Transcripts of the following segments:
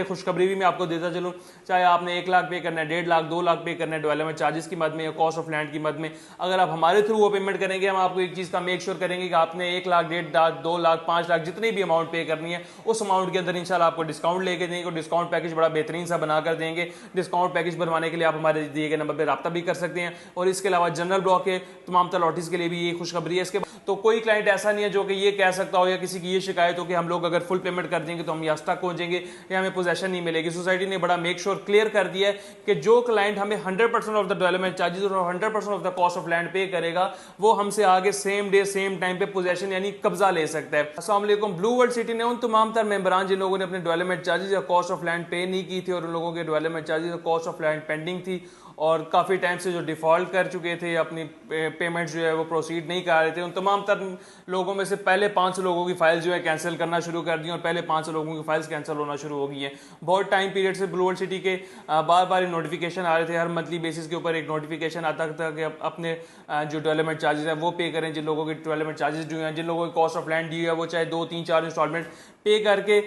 खुशखबरी भी मैं आपको देता चलूं, चाहे आपने 1 लाख पे करना है, 1.5 लाख, 2 लाख पे करना है डेवलपमेंट चार्जेस की मद में या कॉस्ट ऑफ लैंड की मद में, अगर आप हमारे थ्रू वो पेमेंट करेंगे, हम आपको एक चीज का मेक श्योर करेंगे कि आपने 1 लाख, 1.5 लाख, 2 लाख, 5 लाख जितनी भी अमाउंट पे करनी है उस अमाउंट के अंदर इंशाल्लाह आपको डिस्काउंट लेके देंगे और डिस्काउंट पैकेज बड़ा बेहतरीन सा बनाकर देंगे। डिस्काउंट पैकेज बनवाने के लिए आप हमारे दिए गए नंबर पर रब्ता भी कर सकते हैं और इसके अलावा जनरल ब्लॉक के तमाम तलॉटीज के लिए भी ये खुशखबरी है। इसके तो कोई क्लाइंट ऐसा नहीं है जो कि ये कह सकता हो या किसी की ये शिकायत हो कि हम लोग अगर फुल पेमेंट कर देंगे तो हम यहाँ स्टक हो जाएंगे या हमें पोजेशन नहीं मिलेगी। सोसाइटी ने बड़ा मेक श्योर क्लियर कर दिया है कि जो क्लाइंट हमें 100% ऑफ द डेवलपमेंट चार्जेस और 100% of the cost of land पे करेगा वो हमसे आगे सेम डे सेम टाइम पे पोजेशन यानी कब्जा ले सकता है। अस्सलाम वालेकुम। ब्लू वर्ल्ड सिटी ने उन तमाम तर मेंबरान जिन लोगों ने अपने डेवलपमेंट चार्जेस या कॉस्ट ऑफ लैंड पे नहीं की थी और उन लोगों के डेवलपमेंट चार्जेस और कॉस्ट ऑफ लैंड पेंडिंग थी और काफ़ी टाइम से जो डिफ़ॉल्ट कर चुके थे अपनी पेमेंट जो है वो प्रोसीड नहीं कर रहे थे, उन तमाम तर लोगों में से पहले 500 लोगों की फाइल जो है कैंसिल करना शुरू कर दी और पहले 500 लोगों की फाइल्स कैंसिल होना शुरू हो गई हैं। बहुत टाइम पीरियड से ब्लू वर्ल्ड सिटी के बार बार नोटिफिकेशन आ रहे थे, हर मंथली बेसिस के ऊपर एक नोटिफिकेशन आता था कि अपने जो डेवलपमेंट चार्जेस है वो पे करें। जिन लोगों के डेवलपमेंट चार्जेस जो हैं, जिन लोगों की कॉस्ट ऑफ लैंड डी है वो चाहे 2, 3, 4 इंस्टॉलमेंट पे करके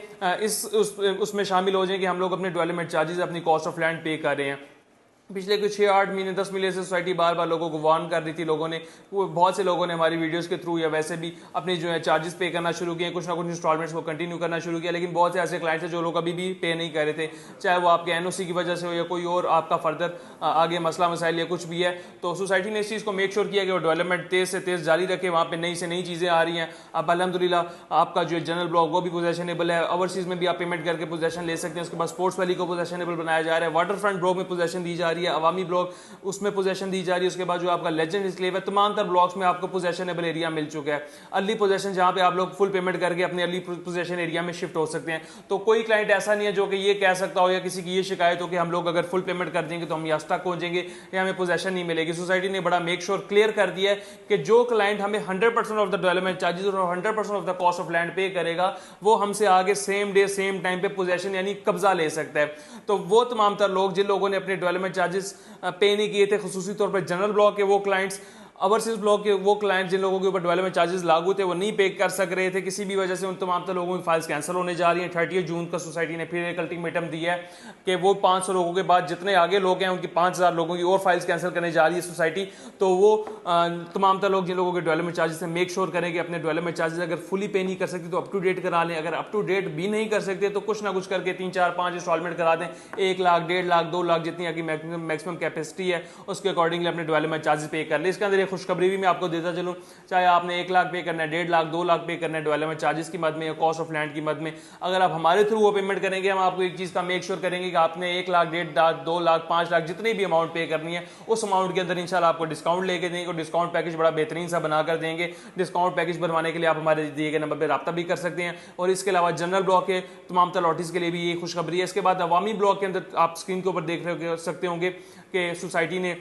उसमें शामिल हो जाए कि हम लोग अपने डेवलपमेंट चार्जेस अपनी कॉस्ट ऑफ लैंड पे कर रहे हैं। पिछले कुछ 6-8 महीने 10 महीने से सोसाइटी बार बार लोगों को वार्न कर रही थी। लोगों ने बहुत से लोगों ने हमारी वीडियोस के थ्रू या वैसे भी अपने जो है चार्जेस पे करना शुरू किए, कुछ ना कुछ इंस्टॉलमेंट्स को कंटिन्यू करना शुरू किया, लेकिन बहुत से ऐसे क्लाइंट्स हैं जो लोग अभी भी पे नहीं कर रहे थे, चाहे वो आपके एनओसी की वजह से हो या कोई और आपका फर्दर आगे मसला मसाइल या कुछ भी है। तो सोसाइटी ने इस चीज़ को मेक श्योर किया कि वो डेवलपमेंट तेज़ से तेज़ जारी रखे, वहाँ पर नई से नई चीज़ें आ रही हैं। अब अल्हम्दुलिल्लाह आपका जो जनरल ब्लॉक वो भी पोजेशनेबल है, ओवरसीज में भी आप पेमेंट करके पोजेशन ले सकते हैं। उसके बाद स्पोर्ट्स वैली को पोजेशनेबल बनाया जा रहा है, वाटर फ्रंट ब्लॉक में पोजेशन दी जा रही है, अवामी ब्लॉक उसमें पोजेशन दी जा रही है। उसके बाद जो आपका लेजेंड स्लेव है, तमाम तर ब्लॉक्स में आपको पोजेशनेबल एरिया मिल चुका है। अर्ली पोजेशन जहां पे आप लोग फुल पेमेंट करके अपने अर्ली पोजेशन एरिया में शिफ्ट हो सकते हैं। तो कोई क्लाइंट ऐसा नहीं है जो कि ये कह सकता हो या किसी की ये शिकायत हो कि हम लोग अगर फुल पेमेंट कर देंगे तो हम यहाँ स्टक हो जाएंगे या हमें पोजेशन नहीं मिलेगी। सोसाइटी ने बड़ा मेक श्योर क्लियर कर दिया है कि जो क्लाइंट हमें 100% ऑफ द डेवलपमेंट चार्जेस और 100% of the cost of land पे करेगा वो हमसे आगे सेम डे सेम टाइम पे पोजेशन यानी कब्जा ले सकता है। तो वो तमाम तर लोग जिन लोगों ने अपने डेवलपमेंट चार्जेस पे नहीं किए थे, खुसूसी तौर पर जनरल ब्लॉक के वो क्लाइंट्स, ओवरसीज ब्लॉक के वो क्लाइंट जिन लोगों के ऊपर डेवलपमेंट चार्जेस लागू थे वो नहीं पे कर सक रहे थे किसी भी वजह से, उन तमाम तो लोगों की फाइल्स कैंसिल होने जा रही हैं। 30 जून का सोसाइटी ने फिर एक अल्टीमेटम दिया है कि वो 500 लोगों के बाद जितने आगे लोग हैं उनकी 5000 लोगों की और फाइल्स कैंसिल करने जा रही है सोसाइटी। तो वो तमाम तो लोग जिन लोगों के डेवलपमेंट चार्जेस हैं मेक श्योर करें कि अपने डेवलपमेंट चार्जेस अगर फुली पे नहीं कर सकते तो अप टू डेट करा लें, अगर अप टू डेट भी नहीं कर सकते तो कुछ ना कुछ करके 3, 4, 5 इंस्टॉलमेंट करा दें। 1 लाख, 1.5 लाख, 2 लाख जितनी आपकी मैक्सिमम कैपेसिटी है उसके अकॉर्डिंगली अपने डेवलपमेंट चार्जेस पे कर लें। इसके अंदर एक खुशखबरी भी मैं आपको देता चलूं, चाहे आपने 1 लाख पे करना है, 1.5 लाख, 2 लाख पे करना है डेवलपमेंट चार्जेस की मद में या कॉस्ट ऑफ लैंड की मद में, अगर आप हमारे थ्रू वो पेमेंट करेंगे हम आपको एक चीज का मेक श्योर करेंगे कि आपने 1 लाख, 1.5 लाख, 2 लाख, 5 लाख जितनी भी अमाउंट पे करनी है उस अमाउंट के अंदर इंशाल्लाह आपको डिस्काउंट लेके देंगे और डिस्काउंट पैकेज बड़ा बेहतरीन सा बनाकर देंगे। डिस्काउंट पैकेज बनवाने के लिए आप हमारे दिए गए नंबर पर रब्ता भी कर सकते हैं और इसके अलावा जनरल ब्लॉक के तमाम तलॉटीज के लिए भी ये खुशखबरी है। इसके बाद अवामी ब्लॉक के अंदर आप स्क्रीन के ऊपर देख रहे सकते होंगे कि सोसाइटी ने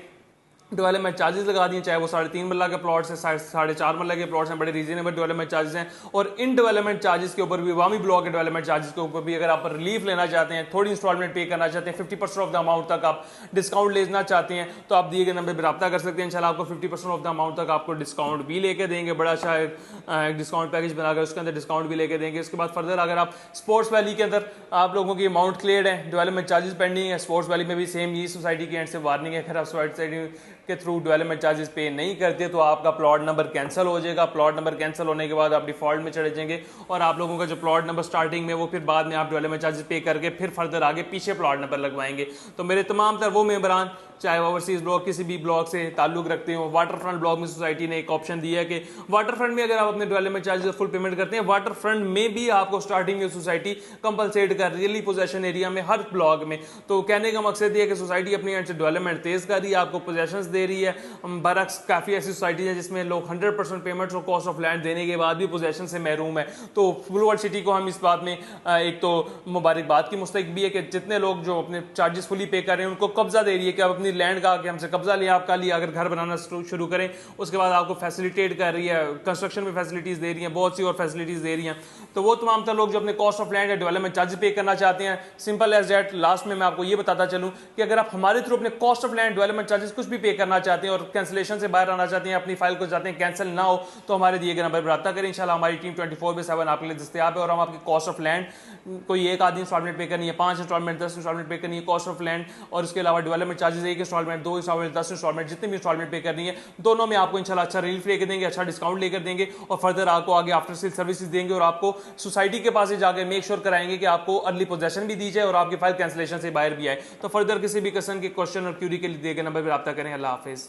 डेवलपमेंट चार्जेस लगा दिए, चाहे वो 3.5 मरला के प्लॉट्स हैं, 4.5 मरला के प्लॉट्स हैं, बड़े रीजनेबल डेवलपमेंट चार्जेस हैं। और इन डेवलपमेंट चार्जेस के ऊपर भी अवामी ब्लॉक के डेवलपमेंट चार्जेस के ऊपर भी अगर आप रिलीफ लेना चाहते हैं, थोड़ी इंस्टॉलमेंट पे करना चाहते हैं, 50% ऑफ द अमाउंट तक आप डिस्काउंट लेना चाहते हैं तो आप दिए गए नंबर पर रब्ता कर सकते हैं। इंशाल्लाह आपको 50% ऑफ द अमाउंट तक आपको डिस्काउंट भी लेके देंगे, बड़ा अच्छा डिस्काउंट पैकेज बनाकर उसके अंदर डिस्काउंट भी लेके देंगे। उसके बाद फर्दर अगर आप स्पोर्ट्स वैली के अंदर आप लोगों की अमाउंट क्लियर है, डेवलपमेंट चार्जेस पेंडिंग है, स्पोर्ट्स वैली में भी सेम ये सोसाइटी के एंड से वार्निंग है, अगर आप सोसाइटी के थ्रू डेवलपमेंट चार्जेस पे नहीं करते तो आपका प्लॉट नंबर कैंसिल हो जाएगा। प्लॉट नंबर कैंसिल होने के बाद आप डिफॉल्ट में चले जाएंगे और आप लोगों का जो प्लॉट नंबर स्टार्टिंग में वो फिर बाद में आप डेवलपमेंट चार्जेस पे करके फिर फर्दर आगे पीछे प्लॉट नंबर लगवाएंगे। तो मेरे तमाम तर वो मेंबरान चाहे ओवरसीज ब्लॉक किसी भी ब्लॉक से ताल्लुक रखते हो, वाटर फ्रंट ब्लॉक में सोसाइटी ने एक ऑप्शन दिया है कि वाटर फ्रंट में अगर आप अपने डेवलपमेंट चार्जेस फुल पेमेंट करते हैं, वाटर फ्रंट में भी आपको स्टार्टिंग में सोसाइटी कंपलसेट कर रही है पोजेशन एरिया में हर ब्लॉक में। तो कहने का मकसद ये है कि सोसाइटी अपनी एंड से डेवलपमेंट तेज कर रही है, आपको पोजेशंस दे रही है। बरक्स काफ़ी ऐसी सोसाइटी है जिसमें लोग 100% पेमेंट्स और कॉस्ट ऑफ लैंड देने के बाद भी पोजेशन से महरूम है। तो ब्लू वर्ल्ड सिटी को हम इस बात में एक तो मुबारकबाद की मुस्तहिक भी है कि जितने लोग जो अपने चार्जेस फुली पे कर रहे हैं उनको कब्जा दे रही है कि आप अपनी लैंड का कि हमसे कब्जा लिया, आप कल ही अगर घर बनाना शुरू करें उसके बाद आपको फैसिलिटेट कर रही है, कंस्ट्रक्शन में फैसिलिटीज दे रही हैं, बहुत सी और फैसिलिटीज दे रही हैं। तो वो तमाम तर लोग जो अपने कॉस्ट ऑफ लैंड या डेवलपमेंट चार्जेस पे करना चाहते हैं, सिंपल एज दैट। लास्ट में मैं आपको ये बताता चलूं कि अगर आप हमारे थ्रू अपने cost of land development charges कुछ भी पे करना चाहते हैं और कैंसिलेशन से बाहर आना चाहते हैं, अपनी फाइल को चाहते हैं कैंसिल ना हो, तो हमारे दिए गए नंबर पर रब्ता करें। इंशाल्लाह हमारी टीम 24/7 आपके लिए दस्तयाब है और हम आपकी कॉस्ट ऑफ लैंड, कोई एक आधी इंस्टॉलमेंट पे करनी है, 5 इंस्टॉलमेंट, 10 इंस्टॉलमेंट पे करनी है, कॉस्ट ऑफ लैंड और उसके अलावा development charges, 1 instalment, 2 instalment, 10 instalment, जितने भी इंस्टॉलमेंट पे करनी है, दोनों में आपको इंशाल्लाह अच्छा रिलीफ लेकर देंगे, अच्छा डिस्काउंट लेकर देंगे और फर्दर आपको आगे आफ्टर सेल सर्विसेज देंगे और आपको सोसाइटी के पास ही जाकर मेक श्योर कराएंगे कि आपको अर्ली पोजेशन भी दी जाए और आपकी फाइल कैंसिलेशन से बाहर भी आए। तो फर्दर किसी भी किस्म के क्वेश्चन और क्यूरी के लिए दिए गए नंबर पर रब्ता करें। अल्लाह हाफिज।